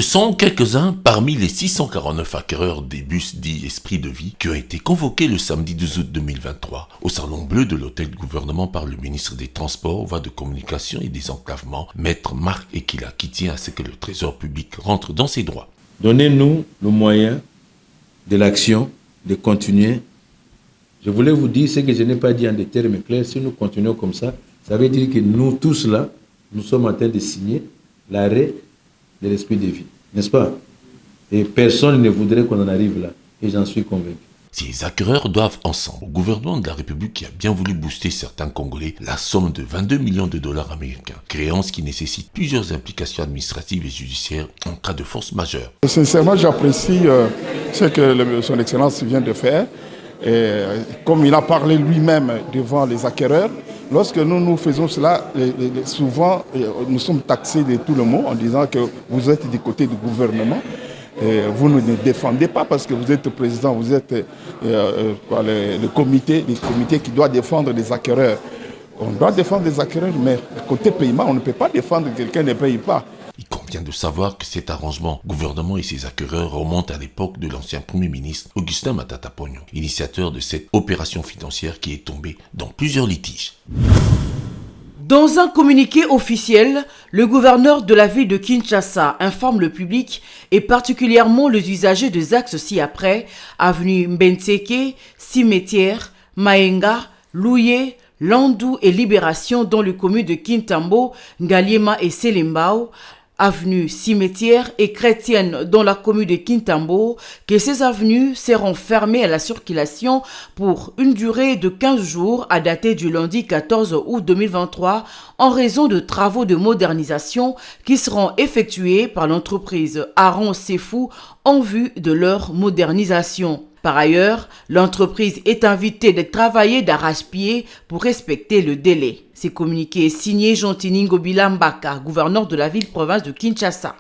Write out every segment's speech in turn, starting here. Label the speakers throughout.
Speaker 1: Ce sont quelques-uns parmi les 649 acquéreurs des bus dits Esprit de Vie qui ont été convoqués le samedi 12 août 2023 au Salon Bleu de l'Hôtel du Gouvernement par le ministre des Transports, Voies de Communication et des Enclavements, Maître Marc Ekila, qui tient à ce que le Trésor public rentre dans ses droits.
Speaker 2: Donnez-nous le moyen de l'action, de continuer. Je voulais vous dire ce que je n'ai pas dit en des termes clairs. Si nous continuons comme ça veut dire que nous tous là, nous sommes en train de signer l'arrêt de l'Esprit de Vie, n'est-ce pas? Et personne ne voudrait qu'on en arrive là, et j'en suis convaincu.
Speaker 1: Ces acquéreurs doivent ensemble au gouvernement de la République qui a bien voulu booster certains Congolais la somme de 22 millions de dollars américains, créance qui nécessite plusieurs implications administratives et judiciaires en cas de force majeure.
Speaker 3: Sincèrement, j'apprécie ce que son Excellence vient de faire. Et comme il a parlé lui-même devant les acquéreurs, lorsque nous faisons cela, souvent nous sommes taxés de tout le monde en disant que vous êtes du côté du gouvernement. Et vous ne défendez pas parce que vous êtes président, vous êtes le comité qui doit défendre les acquéreurs. On doit défendre les acquéreurs, mais côté paiement, on ne peut pas défendre quelqu'un qui ne paye pas.
Speaker 1: Il convient de savoir que cet arrangement, gouvernement et ses acquéreurs, remonte à l'époque de l'ancien Premier ministre Augustin Matata Ponyo, initiateur de cette opération financière qui est tombée dans plusieurs litiges.
Speaker 4: Dans un communiqué officiel, le gouverneur de la ville de Kinshasa informe le public et particulièrement les usagers des axes ci-après, avenue Mbenseke, Cimetière, Maenga, Louye, Landou et Libération dans le commune de Kintambo, Ngaliema et Selembao, avenue Cimetière et Chrétienne dans la commune de Kintambo, que ces avenues seront fermées à la circulation pour une durée de 15 jours à dater du lundi 14 août 2023 en raison de travaux de modernisation qui seront effectués par l'entreprise Aron Sefou en vue de leur modernisation. Par ailleurs, l'entreprise est invitée de travailler d'arrache-pied pour respecter le délai. Ce communiqué est signé Jean-Tiningo Bilambaka, gouverneur de la ville-province de Kinshasa.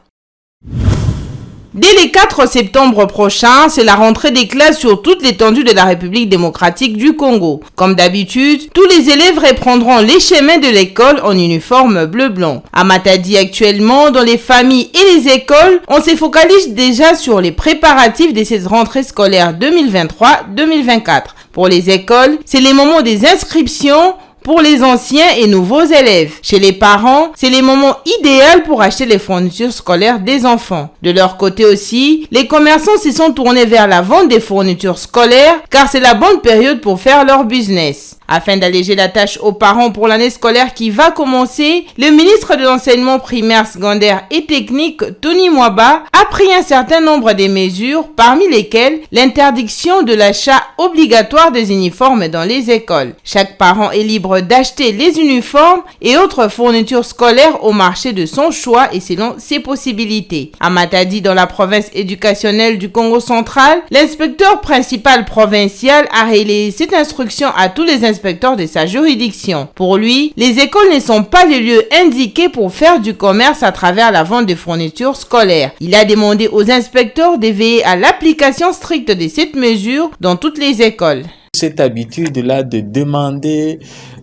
Speaker 5: Dès le 4 septembre prochain, c'est la rentrée des classes sur toute l'étendue de la République démocratique du Congo. Comme d'habitude, tous les élèves reprendront les chemins de l'école en uniforme bleu-blanc. À Matadi actuellement, dans les familles et les écoles, on se focalise déjà sur les préparatifs de cette rentrée scolaire 2023-2024. Pour les écoles, c'est les moments des inscriptions pour les anciens et nouveaux élèves. Chez les parents, c'est les moments idéaux pour acheter les fournitures scolaires des enfants. De leur côté aussi, les commerçants se sont tournés vers la vente des fournitures scolaires car c'est la bonne période pour faire leur business. Afin d'alléger la tâche aux parents pour l'année scolaire qui va commencer, le ministre de l'enseignement primaire, secondaire et technique, Tony Mwaba, a pris un certain nombre de mesures, parmi lesquelles l'interdiction de l'achat obligatoire des uniformes dans les écoles. Chaque parent est libre d'acheter les uniformes et autres fournitures scolaires au marché de son choix et selon ses possibilités. À Matadi, dans la province éducationnelle du Congo central, l'inspecteur principal provincial a relayé cette instruction à tous les inspecteurs de sa juridiction. Pour lui, les écoles ne sont pas les lieux indiqués pour faire du commerce à travers la vente de fournitures scolaires. Il a demandé aux inspecteurs de veiller à l'application stricte de cette mesure dans toutes les écoles.
Speaker 6: Cette habitude-là de demander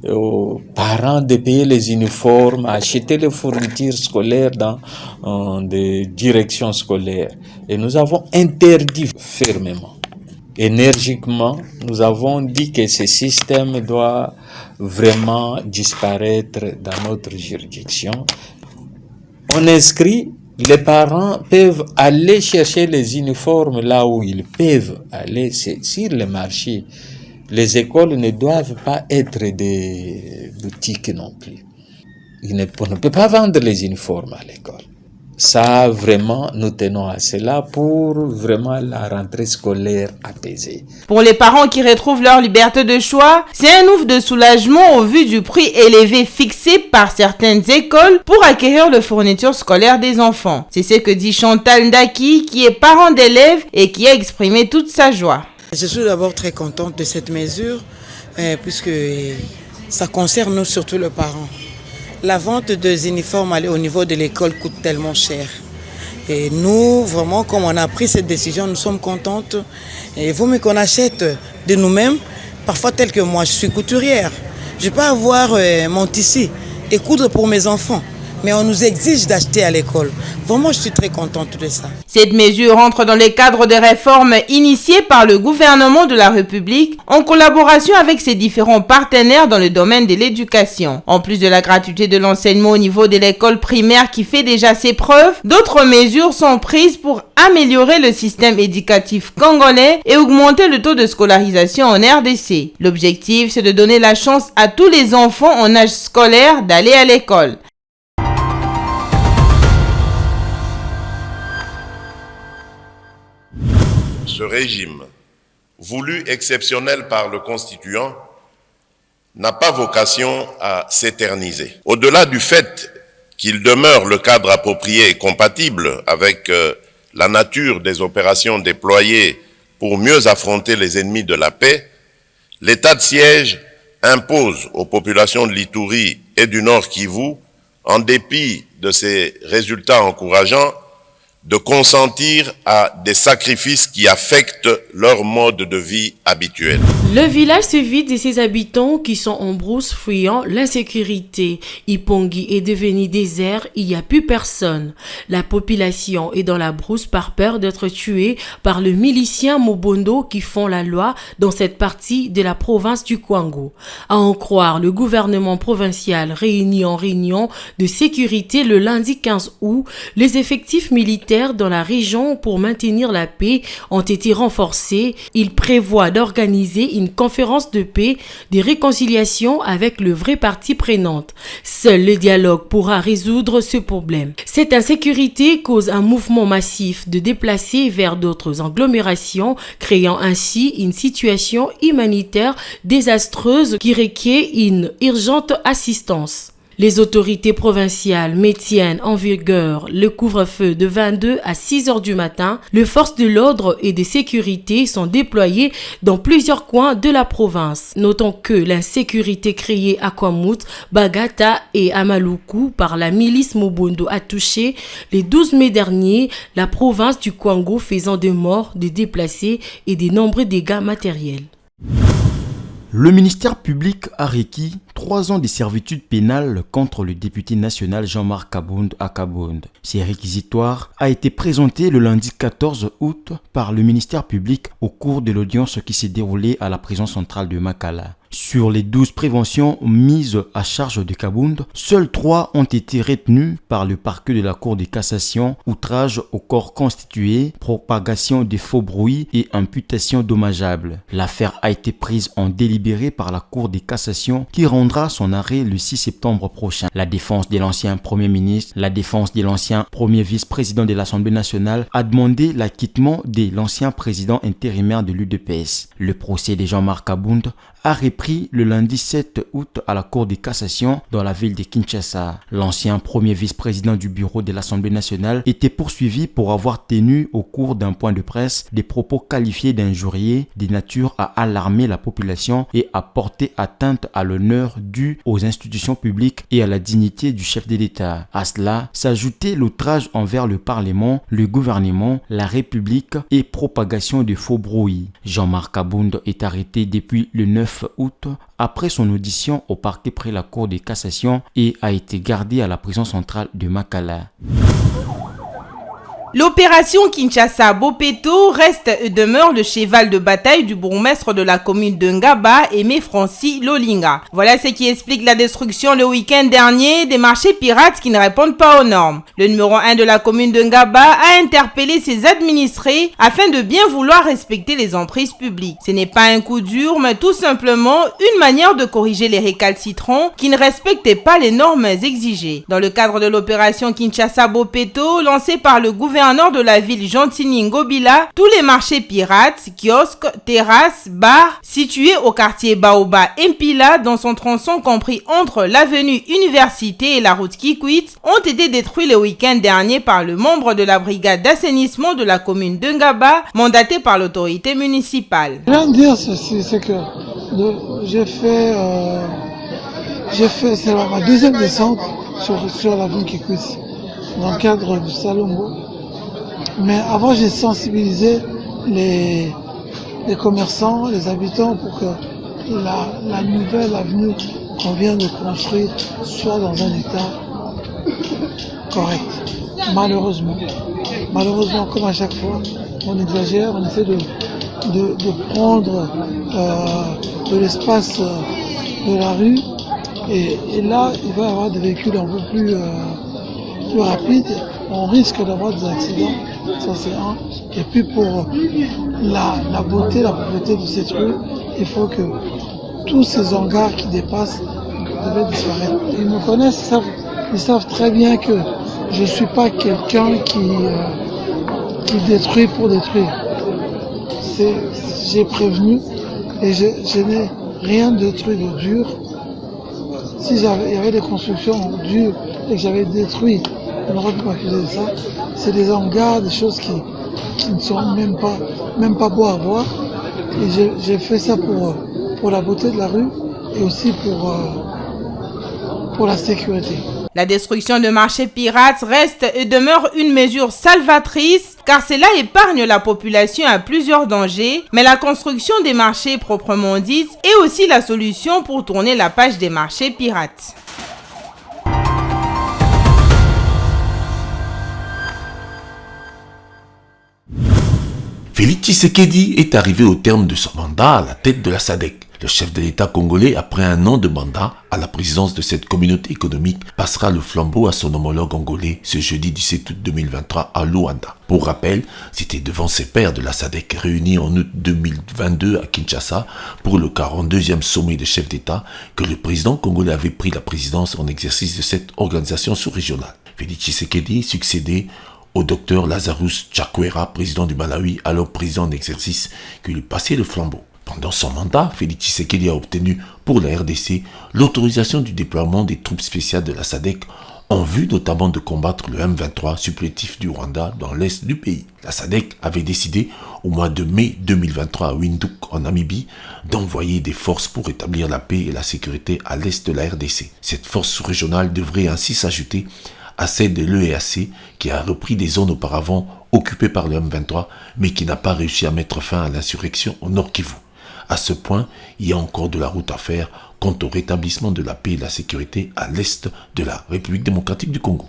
Speaker 6: aux parents de payer les uniformes, acheter les fournitures scolaires dans des directions scolaires. Et nous avons interdit fermement, énergiquement, nous avons dit que ce système doit vraiment disparaître dans notre juridiction. On inscrit, les parents peuvent aller chercher les uniformes là où ils peuvent aller, c'est sur le marché. Les écoles ne doivent pas être des boutiques non plus. On ne peut pas vendre les uniformes à l'école. Ça, vraiment, nous tenons à cela pour vraiment la rentrée scolaire apaisée.
Speaker 5: Pour les parents qui retrouvent leur liberté de choix, c'est un ouf de soulagement au vu du prix élevé fixé par certaines écoles pour acquérir les fournitures scolaires des enfants. C'est ce que dit Chantal Ndaki, qui est parent d'élèves et qui a exprimé toute sa joie.
Speaker 7: Je suis d'abord très contente de cette mesure, puisque ça concerne surtout les parents. La vente des uniformes au niveau de l'école coûte tellement cher. Et nous, vraiment, comme on a pris cette décision, nous sommes contentes. Et il vaut mieux qu'on achète de nous-mêmes. Parfois, tel que moi, je suis couturière. Je peux avoir mon tissu et coudre pour mes enfants. mais on nous exige d'acheter à l'école. Vraiment, je suis très contente de ça.
Speaker 5: Cette mesure entre dans le cadre des réformes initiées par le gouvernement de la République en collaboration avec ses différents partenaires dans le domaine de l'éducation. En plus de la gratuité de l'enseignement au niveau de l'école primaire qui fait déjà ses preuves, d'autres mesures sont prises pour améliorer le système éducatif congolais et augmenter le taux de scolarisation en RDC. L'objectif, c'est de donner la chance à tous les enfants en âge scolaire d'aller à l'école.
Speaker 8: Ce régime, voulu exceptionnel par le Constituant, n'a pas vocation à s'éterniser. Au-delà du fait qu'il demeure le cadre approprié et compatible avec la nature des opérations déployées pour mieux affronter les ennemis de la paix, l'état de siège impose aux populations de l'Ituri et du Nord Kivu, en dépit de ces résultats encourageants, de consentir à des sacrifices qui affectent leur mode de vie habituel.
Speaker 4: Le village se vide de ses habitants qui sont en brousse fuyant l'insécurité. Ipongi est devenu désert, il n'y a plus personne. La population est dans la brousse par peur d'être tuée par le milicien Mobondo qui font la loi dans cette partie de la province du Kwango. À en croire le gouvernement provincial réuni en réunion de sécurité le lundi 15 août, les effectifs militaires dans la région pour maintenir la paix ont été renforcés. Il prévoit d'organiser une conférence de paix, de réconciliation avec le vrai parti prenante. Seul le dialogue pourra résoudre ce problème. Cette insécurité cause un mouvement massif de déplacés vers d'autres agglomérations, créant ainsi une situation humanitaire désastreuse qui requiert une urgente assistance. Les autorités provinciales maintiennent en vigueur le couvre-feu de 22 à 6 heures du matin. Les forces de l'ordre et de sécurité sont déployées dans plusieurs coins de la province. Notons que l'insécurité créée à Kwamut, Bagata et Amaluku par la milice Mobondo a touché le 12 mai dernier la province du Kwango, faisant des morts, des déplacés et de nombreux dégâts matériels.
Speaker 9: Le ministère public a requis 3 ans de servitude pénale contre le député national Jean-Marc Kabound à Kabound. Ces réquisitoires a été présenté le lundi 14 août par le ministère public au cours de l'audience qui s'est déroulée à la prison centrale de Makala. Sur les 12 préventions mises à charge de Kabound, seules 3 ont été retenues par le parquet de la Cour de cassation: outrage au corps constitué, propagation de faux bruits et imputation dommageable. L'affaire a été prise en délibéré par la Cour de cassation qui rendra son arrêt le 6 septembre prochain. La défense de l'ancien Premier ministre, la défense de l'ancien premier vice-président de l'Assemblée nationale a demandé l'acquittement de l'ancien président intérimaire de l'UDPS. Le procès de Jean-Marc Kabound a repris le lundi 7 août à la Cour de cassation dans la ville de Kinshasa. L'ancien premier vice-président du bureau de l'Assemblée nationale était poursuivi pour avoir tenu au cours d'un point de presse des propos qualifiés d'injuriés de nature à alarmer la population et à porter atteinte à l'honneur dû aux institutions publiques et à la dignité du chef de l'État. À cela s'ajoutait l'outrage envers le Parlement, le gouvernement, la République et propagation de faux bruits. Jean-Marc Kabound est arrêté depuis le 9 août après son audition au parquet près la Cour de cassation et a été gardé à la prison centrale de Makala.
Speaker 5: L'opération Kinshasa-Bopeto reste et demeure le cheval de bataille du bourgmestre de la commune de Ngaba, Aimé Francis Lolinga. Voilà ce qui explique la destruction le week-end dernier des marchés pirates qui ne répondent pas aux normes. Le numéro 1 de la commune de Ngaba a interpellé ses administrés afin de bien vouloir respecter les emprises publiques. Ce n'est pas un coup dur, mais tout simplement une manière de corriger les récalcitrants qui ne respectaient pas les normes exigées. Dans le cadre de l'opération Kinshasa-Bopeto, lancée par le gouvernement de la ville Jontini Ngobila, tous les marchés pirates, kiosques, terrasses, bars situés au quartier Baoba Mpila dans son tronçon compris entre l'avenue Université et la route Kikwit ont été détruits le week-end dernier par le membre de la brigade d'assainissement de la commune de Ngaba, mandaté par l'autorité municipale.
Speaker 10: Je viens de dire ceci, c'est que j'ai fait c'est ma deuxième descente sur l'avenue Kikwit dans le cadre du Salongo. Mais avant, j'ai sensibilisé les commerçants, les habitants pour que la nouvelle avenue qu'on vient de construire soit dans un état correcte. Malheureusement, comme à chaque fois, on exagère, on essaie de prendre de l'espace de la rue. Et là, il va y avoir des véhicules un peu plus rapides. On risque d'avoir des accidents. Ça, c'est un. Et puis pour la beauté, la propreté de cette rue, il faut que tous ces hangars qui dépassent devaient disparaître. Ils me connaissent, ils savent très bien que je ne suis pas quelqu'un qui détruit pour détruire. J'ai prévenu et je n'ai rien détruit de dur. Si il y avait des constructions dures et que j'avais détruit, on aurait pu m'accuser de ça. C'est des hangars, des choses qui ne sont même pas beaux à voir. Et j'ai fait ça pour la beauté de la rue et aussi pour la sécurité.
Speaker 5: La destruction de marchés pirates reste et demeure une mesure salvatrice car cela épargne la population à plusieurs dangers, mais la construction des marchés proprement dite est aussi la solution pour tourner la page des marchés pirates.
Speaker 1: Félix Tshisekedi est arrivé au terme de son mandat à la tête de la SADC. Le chef de l'État congolais, après un an de mandat à la présidence de cette communauté économique, passera le flambeau à son homologue angolais ce jeudi 17 août 2023 à Luanda. Pour rappel, c'était devant ses pairs de la SADC réunis en août 2022 à Kinshasa pour le 42e sommet des chefs d'État que le président congolais avait pris la présidence en exercice de cette organisation sous-régionale. Félix Tshisekedi succédait au docteur Lazarus Chakwera, président du Malawi, alors président en exercice, qui lui passait le flambeau. Pendant son mandat, Félix Tshisekedi a obtenu pour la RDC l'autorisation du déploiement des troupes spéciales de la SADC en vue notamment de combattre le M23 supplétif du Rwanda dans l'est du pays. La SADC avait décidé au mois de mai 2023 à Windhoek en Namibie d'envoyer des forces pour établir la paix et la sécurité à l'est de la RDC. Cette force régionale devrait ainsi s'ajouter à celle de l'EAC qui a repris des zones auparavant occupées par le M23 mais qui n'a pas réussi à mettre fin à l'insurrection au Nord Kivu. À ce point, il y a encore de la route à faire quant au rétablissement de la paix et la sécurité à l'est de la République démocratique du Congo.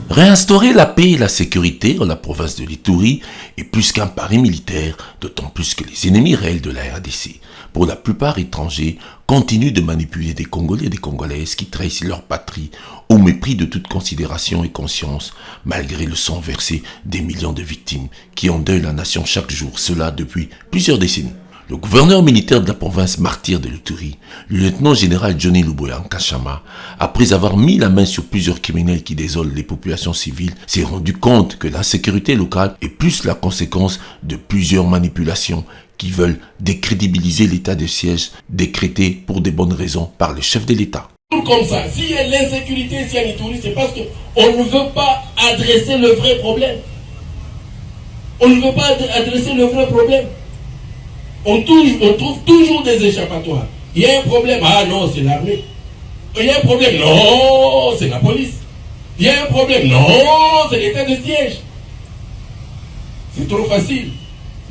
Speaker 1: Réinstaurer la paix et la sécurité dans la province de l'Ituri est plus qu'un pari militaire, d'autant plus que les ennemis réels de la RDC, pour la plupart étrangers, continuent de manipuler des Congolais et des Congolaises qui trahissent leur patrie au mépris de toute considération et conscience, malgré le sang versé des millions de victimes qui endeuillent la nation chaque jour, cela depuis plusieurs décennies. Le gouverneur militaire de la province martyre de l'Ituri, le lieutenant-général Johnny Luboya Nkashama, après avoir mis la main sur plusieurs criminels qui désolent les populations civiles, s'est rendu compte que l'insécurité locale est plus la conséquence de plusieurs manipulations qui veulent décrédibiliser l'état de siège décrété pour des bonnes raisons par le chef de l'État.
Speaker 11: Comme ça, s'il y a l'insécurité ici en Ituri, c'est parce qu'on ne veut pas adresser le vrai problème. On ne veut pas adresser le vrai problème. On trouve toujours des échappatoires. Il y a un problème, ah non, c'est l'armée. Il y a un problème, non, c'est la police. Il y a un problème, non, c'est l'état de siège. C'est trop facile.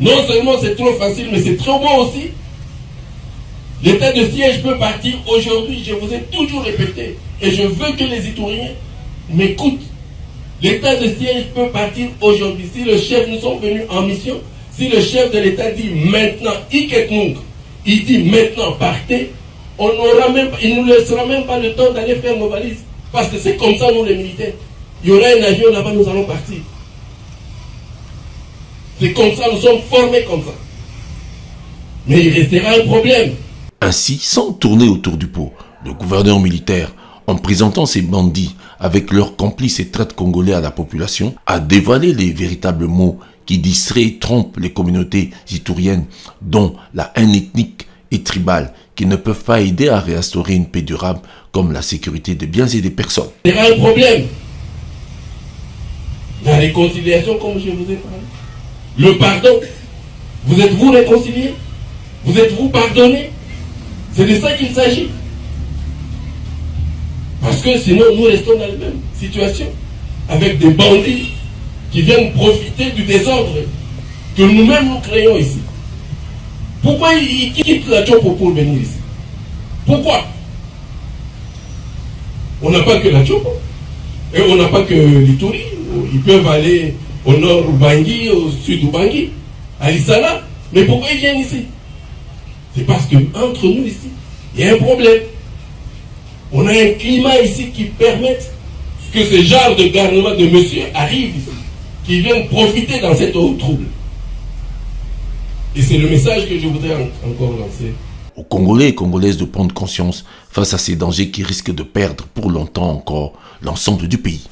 Speaker 11: Non seulement c'est trop facile, mais c'est trop bon aussi. L'état de siège peut partir aujourd'hui, je vous ai toujours répété, et je veux que les Ituriens m'écoutent. L'état de siège peut partir aujourd'hui. Si le chef, nous sommes venus en mission, si le chef de l'État dit maintenant, il dit maintenant partez, il ne nous laissera même pas le temps d'aller faire nos valises. Parce que c'est comme ça nous les militaires. Il y aura un avion là-bas, nous allons partir. C'est comme ça, nous sommes formés comme ça. Mais il restera un problème.
Speaker 1: Ainsi, sans tourner autour du pot, le gouverneur militaire, en présentant ses bandits avec leurs complices et traites congolais à la population, a dévoilé les véritables mots qui distraient et trompent les communautés ituriennes, dont la haine ethnique et tribale, qui ne peuvent pas aider à réinstaurer une paix durable comme la sécurité des biens et des personnes.
Speaker 11: Il y aura un problème. La réconciliation, comme je vous ai parlé. Le pardon. Vous êtes-vous réconciliés? Vous êtes-vous pardonnés? C'est de ça qu'il s'agit. Parce que sinon, nous restons dans la même situation, avec des bandits qui viennent profiter du désordre que nous-mêmes nous créons ici. Pourquoi ils quittent la Tchopo pour venir ici? Pourquoi? On n'a pas que la Tchopo. Et on n'a pas que l'Ituri, ils peuvent aller au nord Bangui, au sud Bangui, à Lissala. Mais pourquoi ils viennent ici? C'est parce que entre nous ici, il y a un problème. On a un climat ici qui permet que ce genre de garnement de monsieur arrive ici, qui viennent profiter dans cette eau trouble. Et c'est le message que je voudrais encore lancer.
Speaker 1: Aux Congolais et Congolaises de prendre conscience face à ces dangers qui risquent de perdre pour longtemps encore l'ensemble du pays.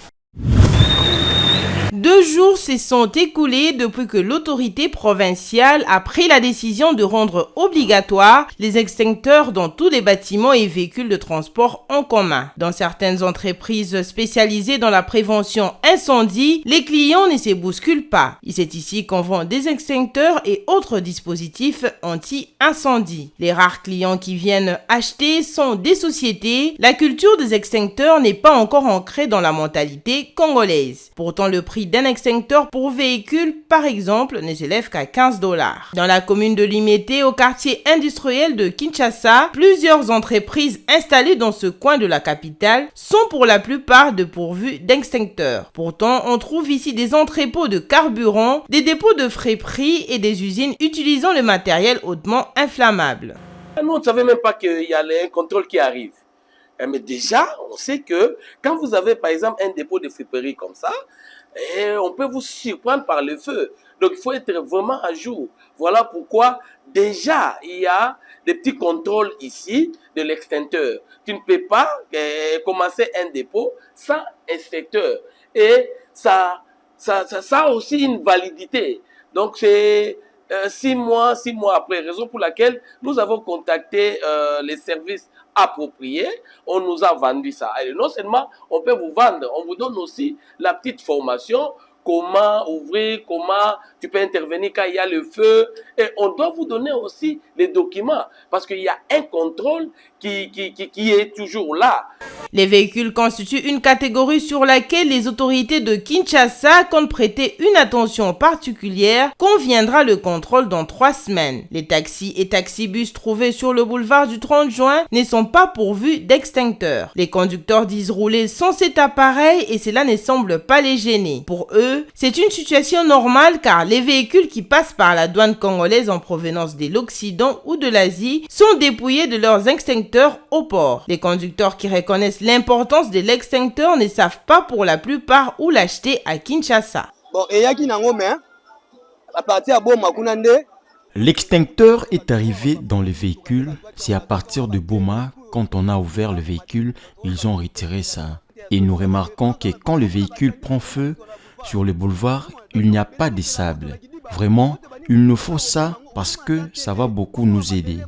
Speaker 5: 2 jours se sont écoulés depuis que l'autorité provinciale a pris la décision de rendre obligatoire les extincteurs dans tous les bâtiments et véhicules de transport en commun. Dans certaines entreprises spécialisées dans la prévention incendie, les clients ne se bousculent pas. C'est ici qu'on vend des extincteurs et autres dispositifs anti-incendie. Les rares clients qui viennent acheter sont des sociétés. La culture des extincteurs n'est pas encore ancrée dans la mentalité congolaise. Pourtant, le prix d'un extincteur pour véhicule, par exemple, ne s'élève qu'à 15 $. Dans la commune de Limete, au quartier industriel de Kinshasa, plusieurs entreprises installées dans ce coin de la capitale sont pour la plupart dépourvues d'extincteurs. Pourtant, on trouve ici des entrepôts de carburant, des dépôts de friperies et des usines utilisant le matériel hautement inflammable.
Speaker 12: Nous, on ne savait même pas qu'il y a un contrôle qui arrive. Mais déjà, on sait que quand vous avez par exemple un dépôt de friperie comme ça, on peut vous surprendre par le feu. Donc, il faut être vraiment à jour. Voilà pourquoi, déjà, il y a des petits contrôles ici de l'extincteur. Tu ne peux pas commencer un dépôt sans extincteur. Et ça a aussi une validité. Donc, c'est 6 mois après, raison pour laquelle nous avons contacté les services approprié, on nous a vendu ça. Et non seulement on peut vous vendre, on vous donne aussi la petite formation, comment ouvrir, comment tu peux intervenir quand il y a le feu. Et on doit vous donner aussi les documents, parce qu'il y a un contrôle qui est toujours là.
Speaker 5: Les véhicules constituent une catégorie sur laquelle les autorités de Kinshasa comptent prêter une attention particulière quand viendra le contrôle dans 3 semaines. Les taxis et taxibus trouvés sur le boulevard du 30 juin ne sont pas pourvus d'extincteurs. Les conducteurs disent rouler sans cet appareil et cela ne semble pas les gêner. Pour eux, c'est une situation normale car les véhicules qui passent par la douane congolaise en provenance de l'Occident ou de l'Asie sont dépouillés de leurs extincteurs au port. Les conducteurs qui reconnaissent l'importance de l'extincteur ne savent pas pour la plupart où l'acheter à Kinshasa.
Speaker 9: L'extincteur est arrivé dans le véhicule. C'est à partir de Boma, quand on a ouvert le véhicule, ils ont retiré ça. Et nous remarquons que quand le véhicule prend feu sur le boulevard, il n'y a pas de sable. Vraiment, il nous faut ça parce que ça va beaucoup nous aider.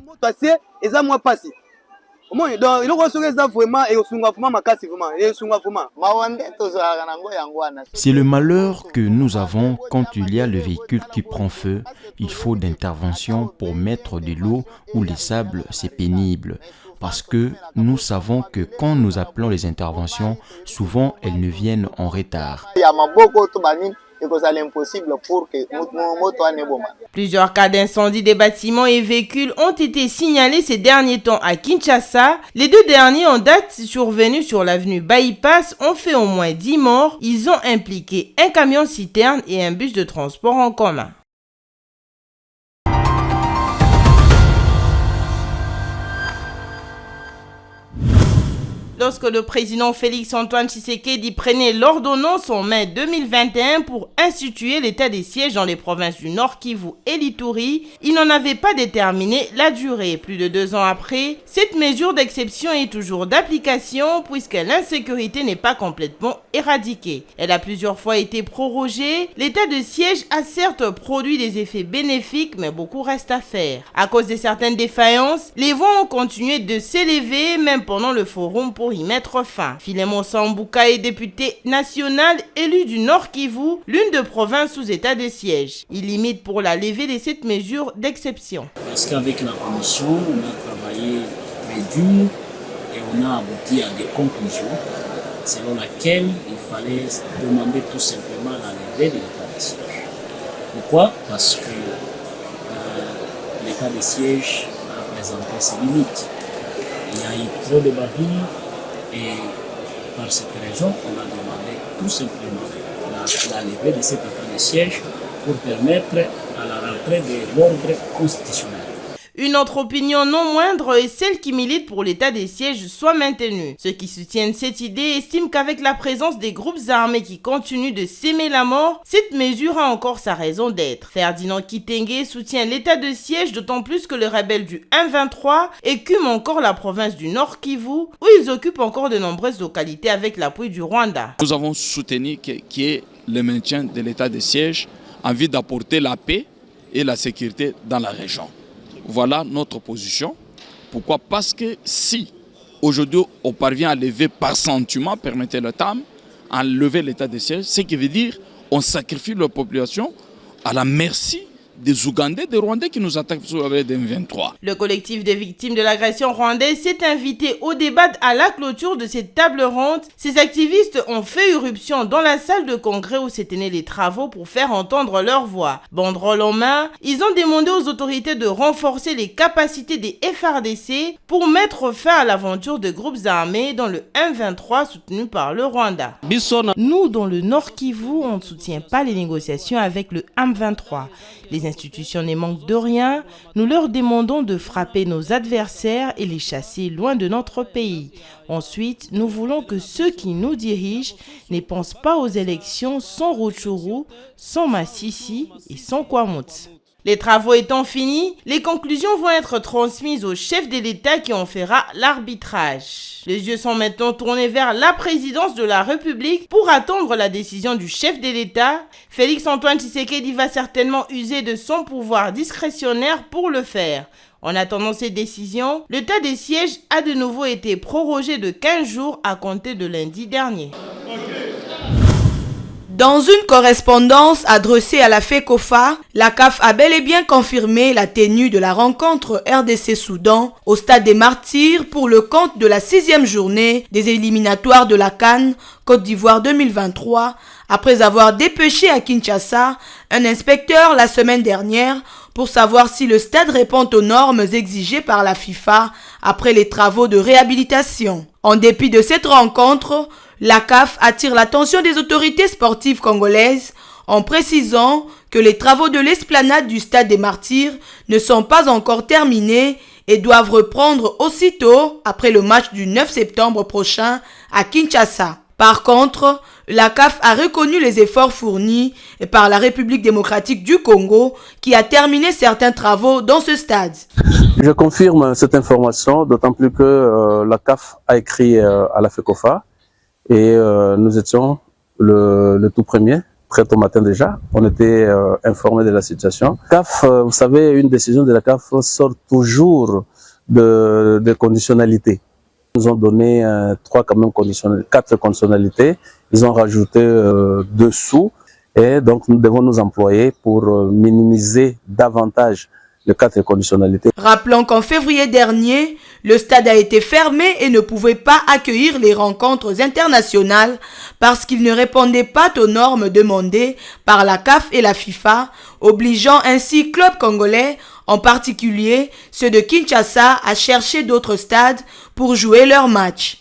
Speaker 9: C'est le malheur que nous avons quand il y a le véhicule qui prend feu. Il faut d'intervention pour mettre de l'eau ou les sables, c'est pénible. Parce que nous savons que quand nous appelons les interventions, souvent elles ne viennent en retard.
Speaker 5: Plusieurs cas d'incendie des bâtiments et véhicules ont été signalés ces derniers temps à Kinshasa. Les 2 derniers en date survenus sur l'avenue Bypass ont fait au moins 10 morts. Ils ont impliqué un camion-citerne et un bus de transport en commun. Lorsque le président Félix-Antoine Tshisekedi prenait l'ordonnance en mai 2021 pour instituer l'état des sièges dans les provinces du Nord Kivu et l'Ituri, il n'en avait pas déterminé la durée. Plus de 2 ans après, cette mesure d'exception est toujours d'application puisque l'insécurité n'est pas complètement éradiquée. Elle a plusieurs fois été prorogée. L'état de siège a certes produit des effets bénéfiques, mais beaucoup reste à faire. À cause de certaines défaillances, les voix ont continué de s'élever même pendant le forum pour y mettre fin. Filemon Sambuka est député national élu du Nord Kivu, l'une des provinces sous état de siège. Il limite pour la levée de cette mesure d'exception.
Speaker 13: Parce qu'avec la commission, on a travaillé très dur et on a abouti à des conclusions selon lesquelles il fallait demander tout simplement la levée de l'état de siège. Pourquoi? Parce que l'état de siège a présenté ses limites. Il y a eu trop de bavures et Par cette raison, on a demandé tout simplement la levée de cet état de siège pour permettre à la rentrée de l'ordre constitutionnel.
Speaker 5: Une autre opinion non moindre est celle qui milite pour l'état des sièges soit maintenu. Ceux qui soutiennent cette idée estiment qu'avec la présence des groupes armés qui continuent de s'aimer la mort, cette mesure a encore sa raison d'être. Ferdinand Kitenge soutient l'état de siège d'autant plus que les rebelles du M23 écument encore la province du Nord Kivu où ils occupent encore de nombreuses localités avec l'appui du Rwanda.
Speaker 14: Nous avons soutenu qu'il y ait le maintien de l'état de siège en vue d'apporter la paix et la sécurité dans la région. Voilà notre position. Pourquoi? Parce que si aujourd'hui on parvient à lever par sentiment, permettez le terme, à lever l'état de siège, ce qui veut dire on sacrifie la population à la merci des Ougandais, des Rwandais qui nous attaquent sur le M23.
Speaker 5: Le collectif des victimes de l'agression rwandaise s'est invité au débat à la clôture de cette table ronde. Ces activistes ont fait irruption dans la salle de congrès où s'étaient nés les travaux pour faire entendre leur voix. Banderole en main, ils ont demandé aux autorités de renforcer les capacités des FARDC pour mettre fin à l'aventure de groupes armés dans le M23 soutenu par le Rwanda. Nous, dans le Nord Kivu, on ne soutient pas les négociations avec le M23. Les institutions ne manquent de rien. Nous leur demandons de frapper nos adversaires et les chasser loin de notre pays. Ensuite, nous voulons que ceux qui nous dirigent ne pensent pas aux élections sans Rutshuru, sans Masisi et sans Kwamouth. Les travaux étant finis, les conclusions vont être transmises au chef de l'État qui en fera l'arbitrage. Les yeux sont maintenant tournés vers la présidence de la République pour attendre la décision du chef de l'État. Félix-Antoine Tshisekedi va certainement user de son pouvoir discrétionnaire pour le faire. En attendant ces décisions, l'état des sièges a de nouveau été prorogé de 15 jours à compter de lundi dernier.
Speaker 4: Dans une correspondance adressée à la FECOFA, la CAF a bel et bien confirmé la tenue de la rencontre RDC-Soudan au stade des Martyrs pour le compte de la 6e journée des éliminatoires de la CAN Côte d'Ivoire 2023, après avoir dépêché à Kinshasa un inspecteur la semaine dernière pour savoir si le stade répond aux normes exigées par la FIFA après les travaux de réhabilitation. En dépit de cette rencontre, la CAF attire l'attention des autorités sportives congolaises en précisant que les travaux de l'esplanade du stade des Martyrs ne sont pas encore terminés et doivent reprendre aussitôt après le match du 9 septembre prochain à Kinshasa. Par contre, la CAF a reconnu les efforts fournis par la République démocratique du Congo qui a terminé certains travaux dans ce stade.
Speaker 15: Je confirme cette information, d'autant plus que la CAF a écrit à la FECOFA et nous étions le tout premier, très tôt matin déjà. On était informés de la situation. CAF, vous savez, une décision de la CAF sort toujours de conditionnalités. Ils nous ont donné 4 conditionnalités. Ils ont rajouté dessous et donc nous devons nous employer pour minimiser davantage les 4 conditionnalités.
Speaker 4: Rappelons qu'en février dernier, le stade a été fermé et ne pouvait pas accueillir les rencontres internationales parce qu'il ne répondait pas aux normes demandées par la CAF et la FIFA, obligeant ainsi clubs congolais, en particulier ceux de Kinshasa, à chercher d'autres stades pour jouer leurs matchs.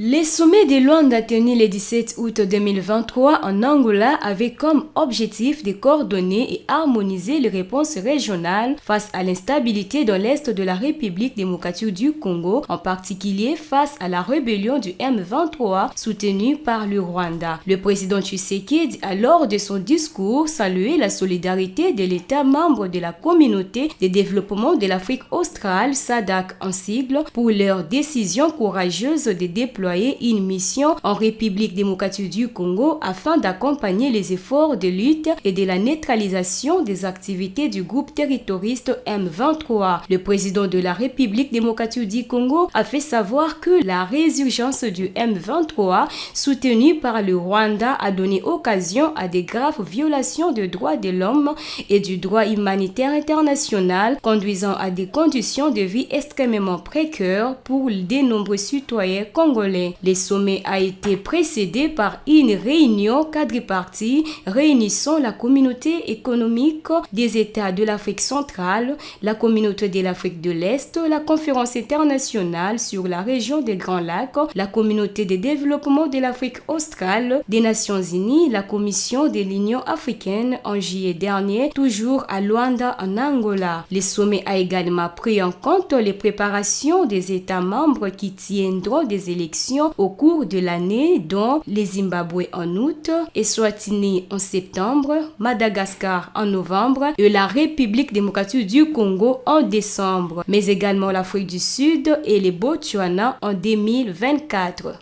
Speaker 16: Les sommets de Luanda tenu le 17 août 2023 en Angola avaient comme objectif de coordonner et harmoniser les réponses régionales face à l'instabilité dans l'est de la République démocratique du Congo, en particulier face à la rébellion du M23 soutenue par le Rwanda. Le président Tshisekedi a lors de son discours salué la solidarité de l'État membre de la communauté de développement de l'Afrique australe, SADC en sigle, pour leur décision courageuse de déployer une mission en République démocratique du Congo afin d'accompagner les efforts de lutte et de la neutralisation des activités du groupe terroriste M23. Le président de la République démocratique du Congo a fait savoir que la résurgence du M23 soutenue par le Rwanda a donné occasion à des graves violations des droits de l'homme et du droit humanitaire international, conduisant à des conditions de vie extrêmement précaires pour de nombreux citoyens congolais. congolais. Le sommet a été précédé par une réunion quadripartite réunissant la communauté économique des États de l'Afrique centrale, la communauté de l'Afrique de l'Est, la conférence internationale sur la région des Grands Lacs, la communauté de développement de l'Afrique australe, des Nations Unies, la commission de l'Union africaine en juillet dernier, toujours à Luanda en Angola. Le sommet a également pris en compte les préparations des États membres qui tiendront des élections au cours de l'année, dont les Zimbabwe en août, Eswatini en septembre, Madagascar en novembre et la République démocratique du Congo en décembre, mais également l'Afrique du Sud et le Botswana en 2024.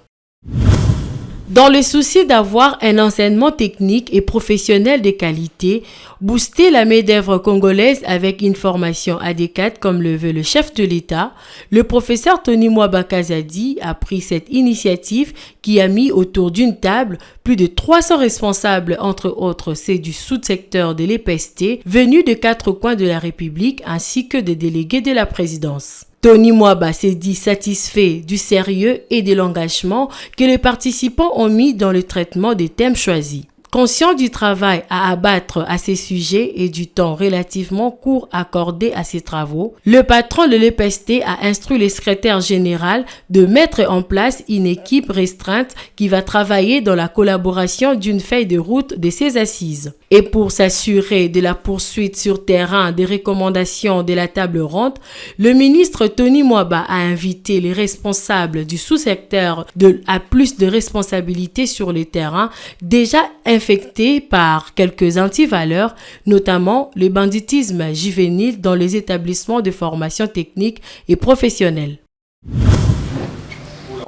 Speaker 4: Dans le souci d'avoir un enseignement technique et professionnel de qualité, booster la main-d'œuvre congolaise avec une formation adéquate comme le veut le chef de l'État, le professeur Tony Mwaba Kazadi a pris cette initiative qui a mis autour d'une table plus de 300 responsables, entre autres ceux du sous-secteur de l'EPST, venus de 4 coins de la République ainsi que des délégués de la présidence. Tony Mwaba s'est dit satisfait du sérieux et de l'engagement que les participants ont mis dans le traitement des thèmes choisis. Conscient du travail à abattre à ces sujets et du temps relativement court accordé à ces travaux, le patron de l'EPST a instruit le secrétaire général de mettre en place une équipe restreinte qui va travailler dans la collaboration d'une feuille de route de ces assises. Et pour s'assurer de la poursuite sur terrain des recommandations de la table ronde, le ministre Tony Mwaba a invité les responsables du sous-secteur à plus de responsabilités sur le terrain déjà infectés par quelques antivaleurs, notamment le banditisme juvénile dans les établissements de formation technique et professionnelle.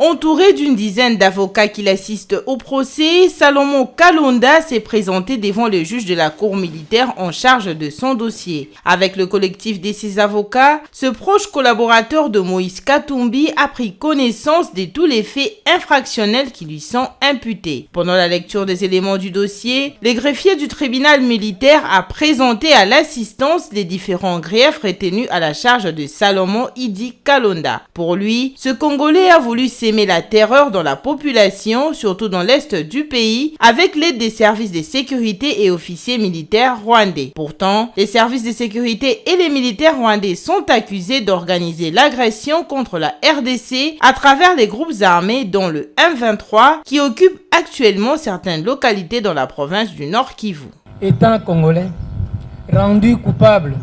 Speaker 5: Entouré d'une dizaine d'avocats qui l'assistent au procès, Salomon Kalonda s'est présenté devant le juge de la cour militaire en charge de son dossier. Avec le collectif de ses avocats, ce proche collaborateur de Moïse Katumbi a pris connaissance de tous les faits infractionnels qui lui sont imputés. Pendant la lecture des éléments du dossier, le greffier du tribunal militaire a présenté à l'assistance les différents griefs retenus à la charge de Salomon Idi Kalonda. Pour lui, ce Congolais a voulu s'aimer la terreur dans la population, surtout dans l'est du pays, avec l'aide des services de sécurité et officiers militaires rwandais. Pourtant, les services de sécurité et les militaires rwandais sont accusés d'organiser l'agression contre la RDC à travers les groupes armés dont le M23 qui occupe actuellement certaines localités dans la province du Nord Kivu.
Speaker 17: Étant congolais, rendu coupable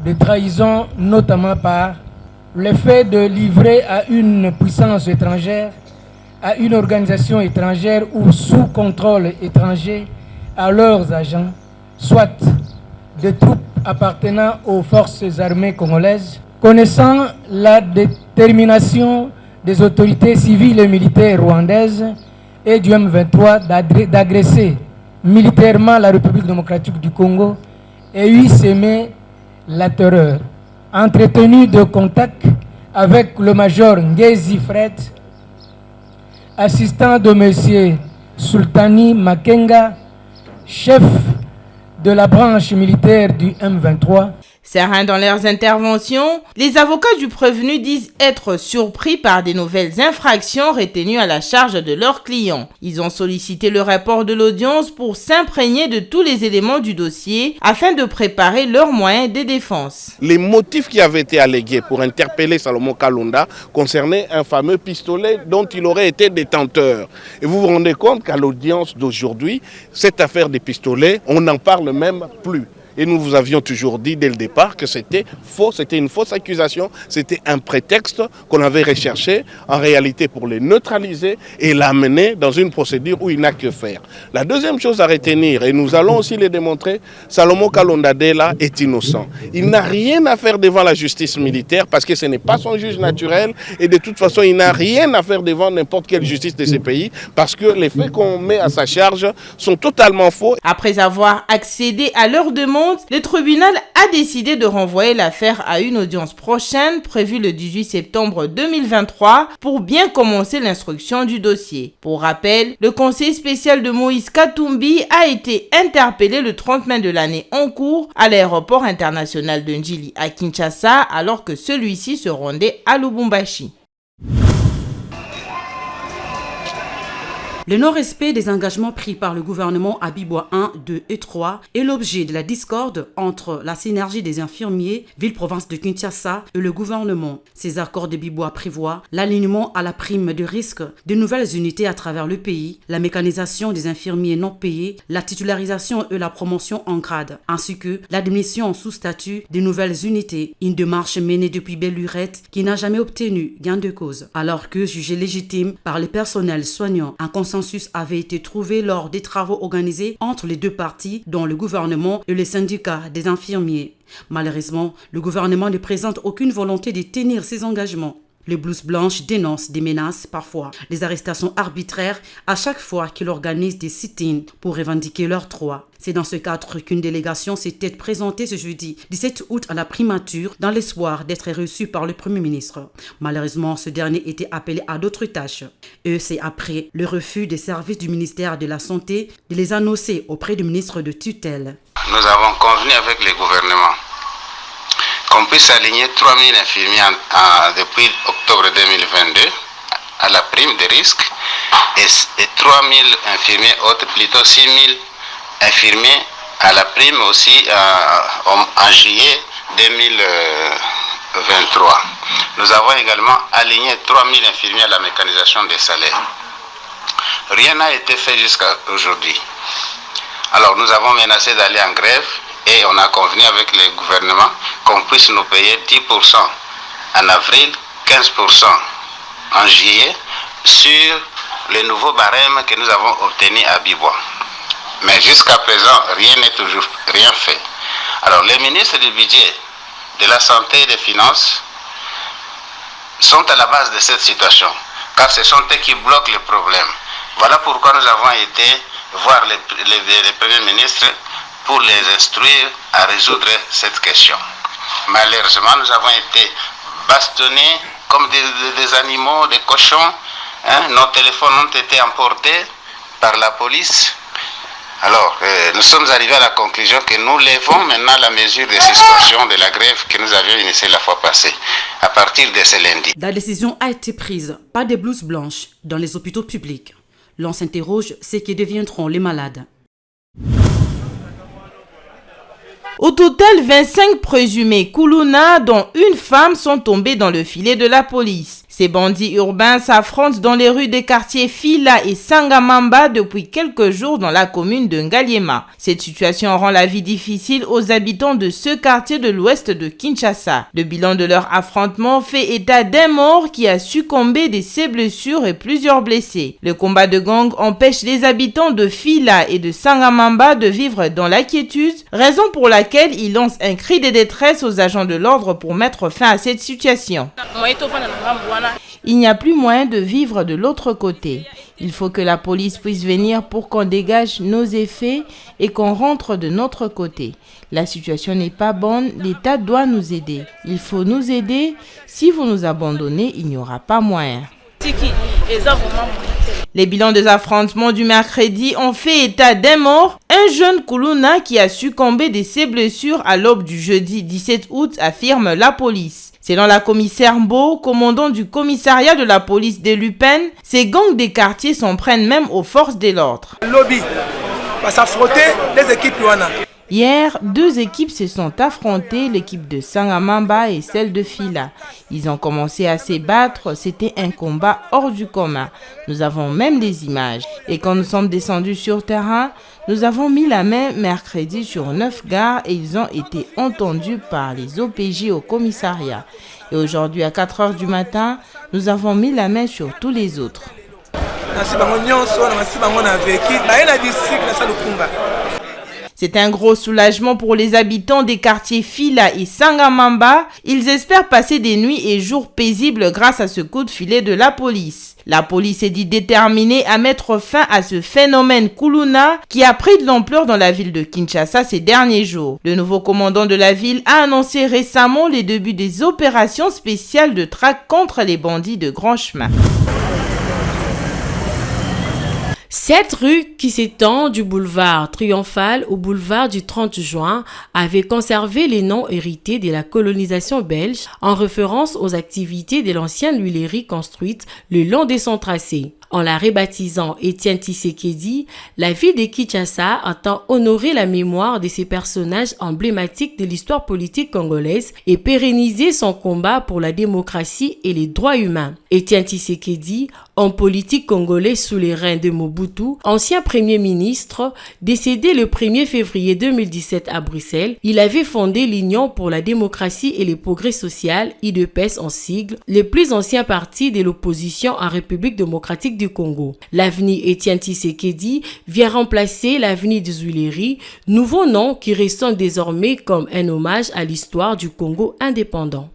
Speaker 17: de trahison notamment par le fait de livrer à une puissance étrangère, à une organisation étrangère ou sous contrôle étranger à leurs agents, soit des troupes appartenant aux forces armées congolaises, connaissant la détermination des autorités civiles et militaires rwandaises et du M23 d'agresser militairement la République démocratique du Congo et y s'aimer la terreur. Entretenu de contact avec le major Ngezi Fred, assistant de M. Sultani Makenga, chef de la branche militaire du M23.
Speaker 5: Sereins dans leurs interventions, les avocats du prévenu disent être surpris par des nouvelles infractions retenues à la charge de leurs clients. Ils ont sollicité le rapport de l'audience pour s'imprégner de tous les éléments du dossier afin de préparer leurs moyens de défense.
Speaker 18: Les motifs qui avaient été allégués pour interpeller Salomon Kalonda concernaient un fameux pistolet dont il aurait été détenteur. Et vous vous rendez compte qu'à l'audience d'aujourd'hui, cette affaire des pistolets, on n'en parle même plus. Et nous vous avions toujours dit dès le départ que c'était faux, c'était une fausse accusation, c'était un prétexte qu'on avait recherché en réalité pour les neutraliser et l'amener dans une procédure où il n'a que faire. La deuxième chose à retenir, et nous allons aussi le démontrer, Salomon Kalonda Dela est innocent. Il n'a rien à faire devant la justice militaire parce que ce n'est pas son juge naturel et de toute façon il n'a rien à faire devant n'importe quelle justice de ces pays parce que les faits qu'on met à sa charge sont totalement faux.
Speaker 5: Après avoir accédé à leur demande, le tribunal a décidé de renvoyer l'affaire à une audience prochaine prévue le 18 septembre 2023 pour bien commencer l'instruction du dossier. Pour rappel, le conseiller spécial de Moïse Katumbi a été interpellé le 30 mai de l'année en cours à l'aéroport international de Njili à Kinshasa alors que celui-ci se rendait à Lubumbashi.
Speaker 4: Le non-respect des engagements pris par le gouvernement à Bibois 1, 2 et 3 est l'objet de la discorde entre la synergie des infirmiers, ville-province de Kinshasa et le gouvernement. Ces accords de Bibois prévoient l'alignement à la prime de risque de nouvelles unités à travers le pays, la mécanisation des infirmiers non payés, la titularisation et la promotion en grade, ainsi que l'admission sous statut des nouvelles unités. Une démarche menée depuis belle lurette qui n'a jamais obtenu gain de cause. Alors que jugé légitime par les personnels soignants, un consensus avait été trouvé lors des travaux organisés entre les deux parties, dont le gouvernement et les syndicats des infirmiers. Malheureusement, le gouvernement ne présente aucune volonté de tenir ses engagements. Les blouses blanches dénoncent des menaces, parfois des arrestations arbitraires à chaque fois qu'ils organisent des sit-ins pour revendiquer leurs droits. C'est dans ce cadre qu'une délégation s'était présentée ce jeudi 17 août à la primature dans l'espoir d'être reçue par le Premier ministre. Malheureusement, ce dernier était appelé à d'autres tâches. Et c'est après le refus des services du ministère de la Santé de les annoncer auprès du ministre de tutelle.
Speaker 19: Nous avons convenu avec le gouvernement qu'on puisse aligner 3000 infirmiers depuis octobre 2022 à la prime de risque et 3000 infirmiers autres, plutôt 6000 infirmiers à la prime aussi en juillet 2023. Nous avons également aligné 3000 infirmiers à la mécanisation des salaires. Rien n'a été fait jusqu'à aujourd'hui. Alors nous avons menacé d'aller en grève et on a convenu avec le gouvernement qu'on puisse nous payer 10% en avril, 15% en juillet sur les nouveaux barèmes que nous avons obtenus à Bibois. Mais jusqu'à présent, rien n'est toujours rien fait. Alors les ministres du budget, de la santé et des finances sont à la base de cette situation, car ce sont eux qui bloquent le problème. Voilà pourquoi nous avons été voir les premiers ministres pour les instruire à résoudre cette question. Malheureusement, nous avons été bastonnés comme des animaux, des cochons. Nos téléphones ont été emportés par la police. Alors, nous sommes arrivés à la conclusion que nous levons maintenant la mesure de suspension de la grève que nous avions initiée la fois passée, à partir de ce lundi.
Speaker 4: La décision a été prise par des blouses blanches dans les hôpitaux publics. L'on s'interroge ce qui deviendront les malades.
Speaker 5: Au total, 25 présumés Kuluna, dont une femme, sont tombés dans le filet de la police. Ces bandits urbains s'affrontent dans les rues des quartiers Fila et Sangamamba depuis quelques jours dans la commune de Ngaliema. Cette situation rend la vie difficile aux habitants de ce quartier de l'ouest de Kinshasa. Le bilan de leur affrontement fait état d'un mort qui a succombé de ses blessures et plusieurs blessés. Le combat de gang empêche les habitants de Fila et de Sangamamba de vivre dans la quiétude, raison pour laquelle ils lancent un cri de détresse aux agents de l'ordre pour mettre fin à cette situation. Il n'y a plus moyen de vivre de l'autre côté. Il faut que la police puisse venir pour qu'on dégage nos effets et qu'on rentre de notre côté. La situation n'est pas bonne, l'État doit nous aider. Il faut nous aider. Si vous nous abandonnez, il n'y aura pas moyen. Les bilans des affrontements du mercredi ont fait état d'un mort, un jeune Kuluna qui a succombé de ses blessures à l'aube du jeudi 17 août, affirme la police. Selon la commissaire Mbo, commandant du commissariat de la police de Lupin, ces gangs des quartiers s'en prennent même aux forces de l'ordre.
Speaker 20: Lobby va s'affronter les équipes Luana.
Speaker 5: Hier, deux équipes se sont affrontées, l'équipe de Sangamamba et celle de Fila. Ils ont commencé à se battre, c'était un combat hors du commun. Nous avons même des images. Et quand nous sommes descendus sur terrain, nous avons mis la main mercredi sur 9 gares et ils ont été entendus par les OPJ au commissariat. Et aujourd'hui à 4 heures du matin, nous avons mis la main sur tous les autres. C'est un gros soulagement pour les habitants des quartiers Fila et Sangamamba. Ils espèrent passer des nuits et jours paisibles grâce à ce coup de filet de la police. La police est dit déterminée à mettre fin à ce phénomène Kuluna qui a pris de l'ampleur dans la ville de Kinshasa ces derniers jours. Le nouveau commandant de la ville a annoncé récemment les débuts des opérations spéciales de traque contre les bandits de grand chemin.
Speaker 21: Cette rue qui s'étend du boulevard Triomphal au boulevard du 30 juin avait conservé les noms hérités de la colonisation belge en référence aux activités de l'ancienne huilerie construite le long de son tracé. En la rebaptisant Étienne Tshisekedi, la ville de Kinshasa entend honorer la mémoire de ces personnages emblématiques de l'histoire politique congolaise et pérenniser son combat pour la démocratie et les droits humains. Étienne Tshisekedi, homme politique congolais sous les règnes de Mobutu, ancien premier ministre, décédé le 1er février 2017 à Bruxelles, il avait fondé l'Union pour la démocratie et le progrès social, UDPS en sigle, le plus ancien parti de l'opposition en République démocratique du Congo. L'avenue Étienne Tshisekedi vient remplacer l'avenue des Tuileries, nouveau nom qui résonne désormais comme un hommage à l'histoire du Congo indépendant.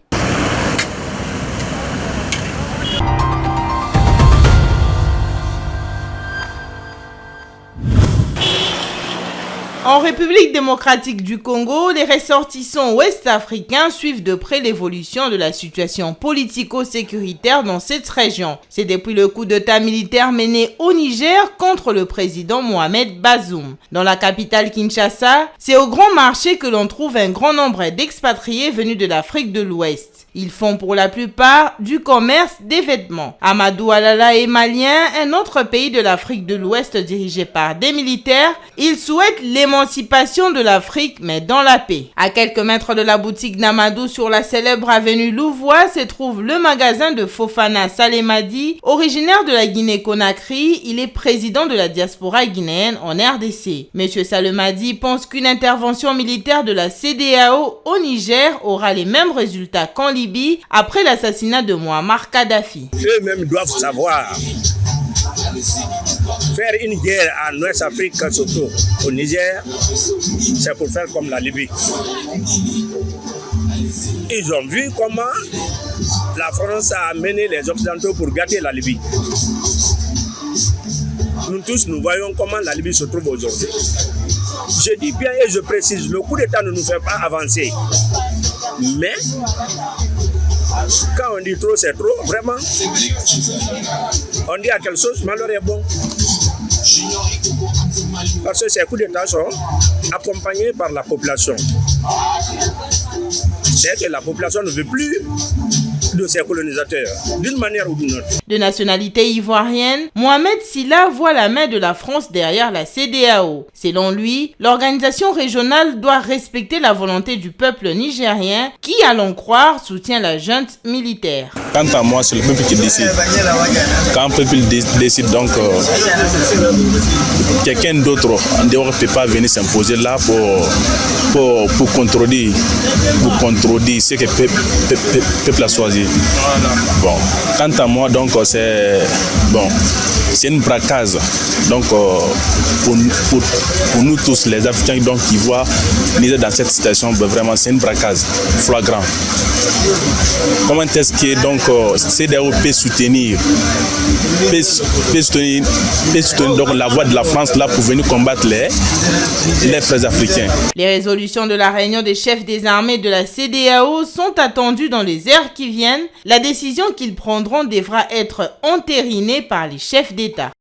Speaker 5: En République démocratique du Congo, les ressortissants ouest-africains suivent de près l'évolution de la situation politico-sécuritaire dans cette région. C'est depuis le coup d'État militaire mené au Niger contre le président Mohamed Bazoum. Dans la capitale Kinshasa, c'est au grand marché que l'on trouve un grand nombre d'expatriés venus de l'Afrique de l'Ouest. Ils font pour la plupart du commerce des vêtements. Amadou Alala est malien, un autre pays de l'Afrique de l'Ouest dirigé par des militaires. Il souhaite l'émancipation de l'Afrique, mais dans la paix. À quelques mètres de la boutique d'Amadou sur la célèbre avenue Louvois se trouve le magasin de Fofana Salemadi, originaire de la Guinée-Conakry. Il est président de la diaspora guinéenne en RDC. Monsieur Salemadi pense qu'une intervention militaire de la CEDEAO au Niger aura les mêmes résultats qu'en Libye après l'assassinat de Muammar Kadhafi.
Speaker 2: Eux-mêmes doivent savoir faire une guerre en Ouest-Afrique, surtout au Niger, c'est pour faire comme la Libye. Ils ont vu comment la France a amené les Occidentaux pour gâter la Libye. Nous tous, nous voyons comment la Libye se trouve aujourd'hui. Je dis bien et je précise, le coup d'État ne nous fait pas avancer. Mais, quand on dit trop, c'est trop, vraiment. On dit à quelque chose, malheur est bon. Parce que ces coups d'État sont accompagnés par la population. C'est que la population ne veut plus de ses colonisateurs, d'une manière ou d'une autre.
Speaker 5: De nationalité ivoirienne, Mohamed Silla voit la main de la France derrière la CEDEAO. Selon lui, l'organisation régionale doit respecter la volonté du peuple nigérien qui, à l'en croire, soutient la junte militaire.
Speaker 22: Quant à moi, c'est le peuple qui décide. Quand le peuple décide, donc quelqu'un d'autre en dehors ne peut pas venir s'imposer là pour contrôler ce que le peuple a choisi. Bon, quant à moi, donc c'est une bracase. Donc pour nous tous les Africains donc qui voient Niger dans cette situation, vraiment c'est une bracase flagrant. Comment est-ce que donc CEDEAO peut soutenir donc la voix de la France là pour venir combattre les frères africains?
Speaker 5: Les résolutions de la réunion des chefs des armées de la CEDEAO sont attendues dans les heures qui viennent. La décision qu'ils prendront devra être entérinée par les chefs d'État.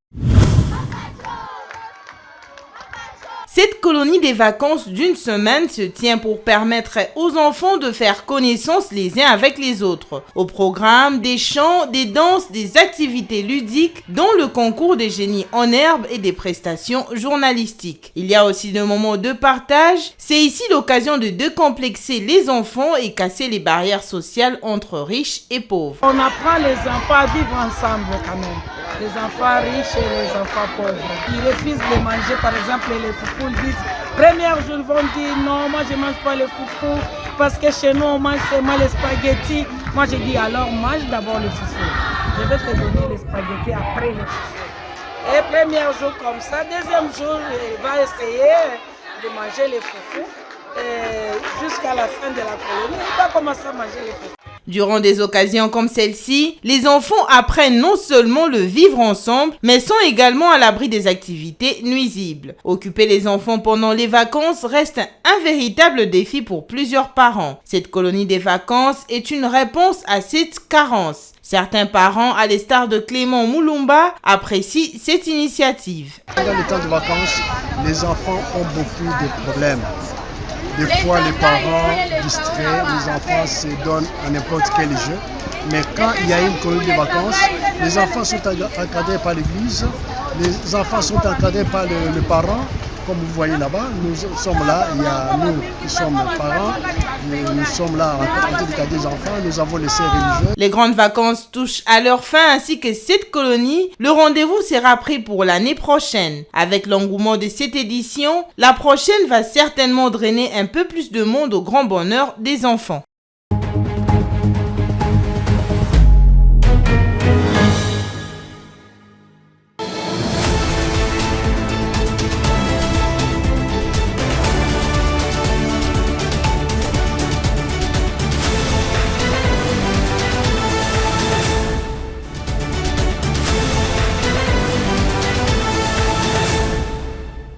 Speaker 5: Cette colonie des vacances d'une semaine se tient pour permettre aux enfants de faire connaissance les uns avec les autres. Au programme, des chants, des danses, des activités ludiques, dont le concours des génies en herbe et des prestations journalistiques. Il y a aussi des moments de partage. C'est ici l'occasion de décomplexer les enfants et casser les barrières sociales entre riches et pauvres.
Speaker 23: On apprend les enfants à vivre ensemble quand même. Les enfants riches et les enfants pauvres. Ils refusent de manger, par exemple, les foufous. Ils disent, premier jour, ils vont dire non, moi je ne mange pas les foufous parce que chez nous on mange seulement les spaghettis. Moi je dis alors mange d'abord les foufous. Je vais te donner les spaghettis après les foufous. Et premier jour comme ça, deuxième jour, il va essayer de manger les foufous. Jusqu'à la fin de la colonie, il va commencer à manger les foufous.
Speaker 5: Durant des occasions comme celle-ci, les enfants apprennent non seulement le vivre ensemble, mais sont également à l'abri des activités nuisibles. Occuper les enfants pendant les vacances reste un véritable défi pour plusieurs parents. Cette colonie des vacances est une réponse à cette carence. Certains parents, à l'instar de Clément Moulumba, apprécient cette initiative.
Speaker 24: Dans le temps de vacances, les enfants ont beaucoup de problèmes. Des fois, les parents distraits, les enfants se donnent à n'importe quel jeu. Mais quand il y a une colonie de vacances, les enfants sont encadrés par l'église, les enfants sont encadrés par le parent. Comme vous voyez là-bas, nous sommes là, il y a nous qui sommes parents, nous sommes là en train d'éduquer des enfants, nous avons les sœurs religieuses.
Speaker 5: Les grandes vacances touchent à leur fin ainsi que cette colonie. Le rendez-vous sera pris pour l'année prochaine. Avec l'engouement de cette édition, la prochaine va certainement drainer un peu plus de monde au grand bonheur des enfants.